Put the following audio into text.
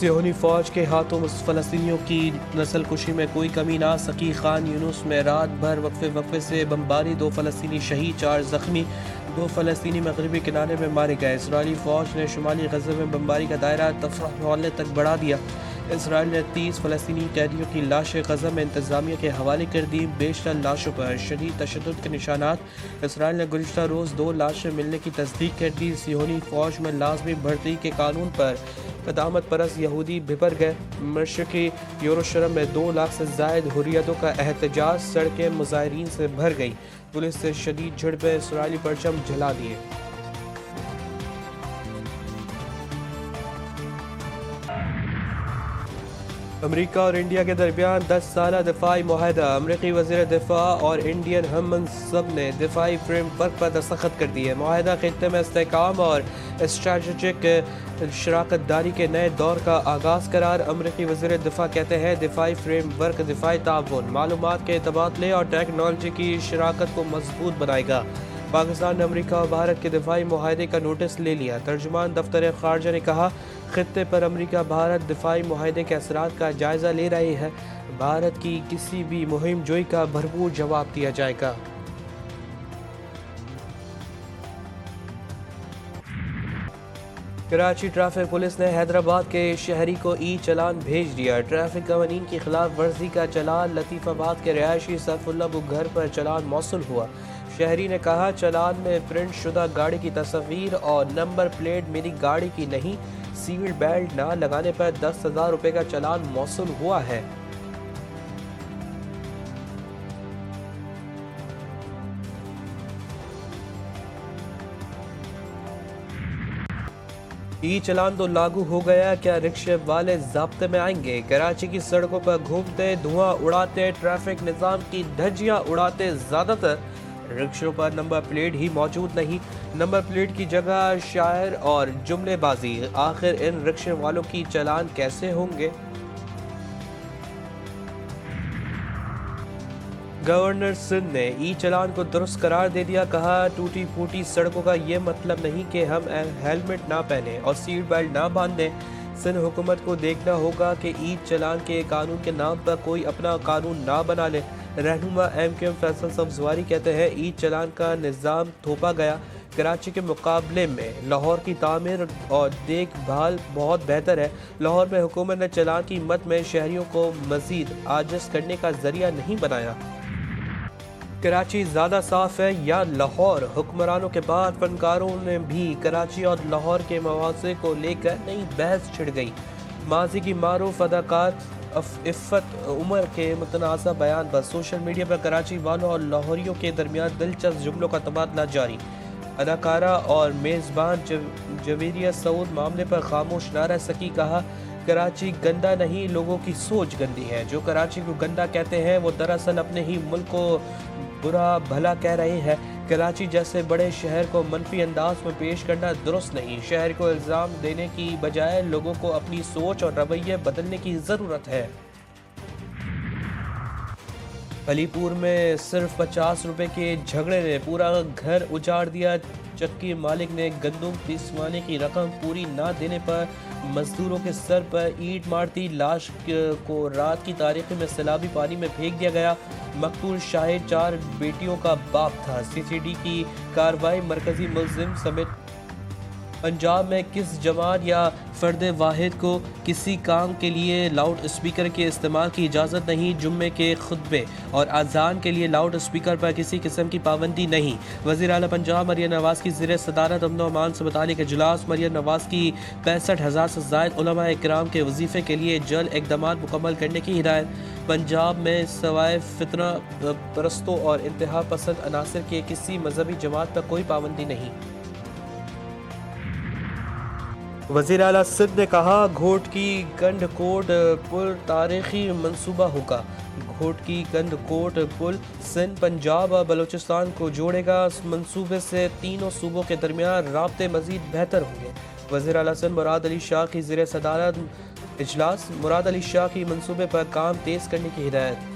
صہیونی فوج کے ہاتھوں فلسطینیوں کی نسل کشی میں کوئی کمی نہ سکی۔ خان یونس میں رات بھر وقفے سے بمباری، 2 فلسطینی شہید، 4 زخمی، 2 فلسطینی مغربی کنارے میں مارے گئے۔ اسرائیلی فوج نے شمالی غزہ میں بمباری کا دائرہ تفرح محلے تک بڑھا دیا۔ اسرائیل نے 30 فلسطینی قیدیوں کی لاشیں غزہ میں انتظامیہ کے حوالے کر دی۔ بیشتر لاشوں پر شدید تشدد کے نشانات۔ اسرائیل نے گزشتہ روز 2 لاشیں ملنے کی تصدیق کر دی۔ صہیونی فوج میں لازمی بھرتی کے قانون پر قدامت پرست یہودی بھڑ گئے۔ مشرقی یروشلم میں 2 لاکھ سے زائد حریتوں کا احتجاج، سڑکیں مظاہرین سے بھر گئی۔ پولیس سے شدید جھڑپیں، اسرائیلی پرچم جلا دیے۔ امریکہ اور انڈیا کے درمیان 10 سالہ دفاعی معاہدہ۔ امریکی وزیر دفاع اور انڈین ہم منصب نے دفاعی فریم ورک پر دستخط کر دیے۔ معاہدہ خطے میں استحکام اور اسٹریٹجک شراکت داری کے نئے دور کا آغاز قرار۔ امریکی وزیر دفاع کہتے ہیں دفاعی فریم ورک دفاعی تعاون، معلومات کے تبادلے اور ٹیکنالوجی کی شراکت کو مضبوط بنائے گا۔ پاکستان نے امریکہ اور بھارت کے دفاعی معاہدے کا نوٹس لے لیا۔ ترجمان دفتر خارجہ نے کہا خطے پر امریکہ بھارت دفاعی معاہدے کے اثرات کا جائزہ لے رہے ہیں۔ بھارت کی کسی بھی مہم جوئی کا بھرپور جواب دیا جائے گا۔ کراچی ٹریفک پولیس نے حیدرآباد کے شہری کو ای چلان بھیج دیا۔ ٹریفک قوانین کی خلاف ورزی کا چلان۔ لطیف آباد کے رہائشی سیف اللہ ابو گھر پر چلان موصول ہوا۔ شہری نے کہا چلان میں پرنٹ شدہ گاڑی کی تصویر اور نمبر پلیٹ میری گاڑی کی نہیں، سیٹ بیلٹ نہ لگانے پر 10,000 روپے کا چلان موصول ہوا ہے۔ ای چلان تو لاگو ہو گیا، کیا رکشے والے ضابطے میں آئیں گے؟ کراچی کی سڑکوں پر گھومتے، دھواں اڑاتے، ٹریفک نظام کی دھجیاں اڑاتے، زیادہ تر رکشوں پر نمبر پلیٹ ہی موجود نہیں۔ نمبر پلیٹ کی جگہ شعار اور جملے بازی۔ آخر ان رکشے والوں کی چلان کیسے ہوں گے؟ گورنر سندھ نے ای چلان کو درست قرار دے دیا۔ کہا ٹوٹی پھوٹی سڑکوں کا یہ مطلب نہیں کہ ہم ہیلمٹ نہ پہنیں اور سیٹ بیلٹ نہ باندھیں۔ سندھ حکومت کو دیکھنا ہوگا کہ ای چلان کے قانون کے نام پر کوئی اپنا قانون نہ بنا لے۔ رہنما M Q M Faisal Sabzwari کہتے ہیں ای چلان کا نظام تھوپا گیا۔ کراچی کے مقابلے میں لاہور کی تعمیر اور دیکھ بھال بہت بہتر ہے۔ لاہور میں حکومت نے چلان کی مد میں شہریوں کو مزید عاجز کرنے کا ذریعہ نہیں بنایا۔ کراچی زیادہ صاف ہے یا لاہور؟ حکمرانوں کے بعد فنکاروں نے بھی کراچی اور لاہور کے مواضع کو لے کر نئی بحث چھڑ گئی۔ ماضی کی معروف اداکار عفت عمر کے متنازع بیان پر سوشل میڈیا پر کراچی والوں اور لاہوریوں کے درمیان دلچسپ جملوں کا تبادلہ جاری۔ اداکارہ اور میزبان جویریہ سعود معاملے پر خاموش نہ رہ سکی۔ کہا کراچی گندا نہیں، لوگوں کی سوچ گندی ہے۔ جو کراچی کو گندا کہتے ہیں وہ دراصل اپنے ہی ملک کو برا بھلا کہہ رہے ہیں۔ کراچی جیسے بڑے شہر کو منفی انداز میں پیش کرنا درست نہیں۔ شہر کو الزام دینے کی بجائے لوگوں کو اپنی سوچ اور رویے بدلنے کی ضرورت ہے۔ علی پور میں صرف 50 روپے کے جھگڑے نے پورا گھر اجاڑ دیا۔ چکی مالک نے گندم پیسوانے کی رقم پوری نہ دینے پر مزدوروں کے سر پر اینٹ مار دی۔ لاش کو رات کی تاریکی میں سیلابی پانی میں پھینک دیا گیا۔ مقتول شاہد 4 بیٹیوں کا باپ تھا۔ سی سی ڈی کی کارروائی، مرکزی ملزم سمیت۔ پنجاب میں کس جماعت یا فرد واحد کو کسی کام کے لیے لاؤڈ اسپیکر کے استعمال کی اجازت نہیں۔ جمعے کے خطبے اور اذان کے لیے لاؤڈ اسپیکر پر کسی قسم کی پابندی نہیں۔ وزیر اعلیٰ پنجاب مریم نواز کی زیر صدارت امن و امان سے متعلق اجلاس۔ مریم نواز کی 65,000 سے زائد علماء اکرام کے وظیفے کے لیے جلد اقدامات مکمل کرنے کی ہدایت۔ پنجاب میں سوائے فتنہ پرستوں اور انتہا پسند عناصر کے کسی مذہبی جماعت پر کوئی پابندی نہیں۔ وزیر اعلیٰ سندھ نے کہا گھوٹ کی گنڈ کوٹ پل تاریخی منصوبہ ہوگا۔ گھوٹ کی گنڈ کوٹ پل سندھ، پنجاب اور بلوچستان کو جوڑے گا۔ اس منصوبے سے تینوں صوبوں کے درمیان رابطے مزید بہتر ہوں گے۔ وزیر اعلیٰ سندھ مراد علی شاہ کی زیر صدارت اجلاس۔ مراد علی شاہ کی منصوبے پر کام تیز کرنے کی ہدایت۔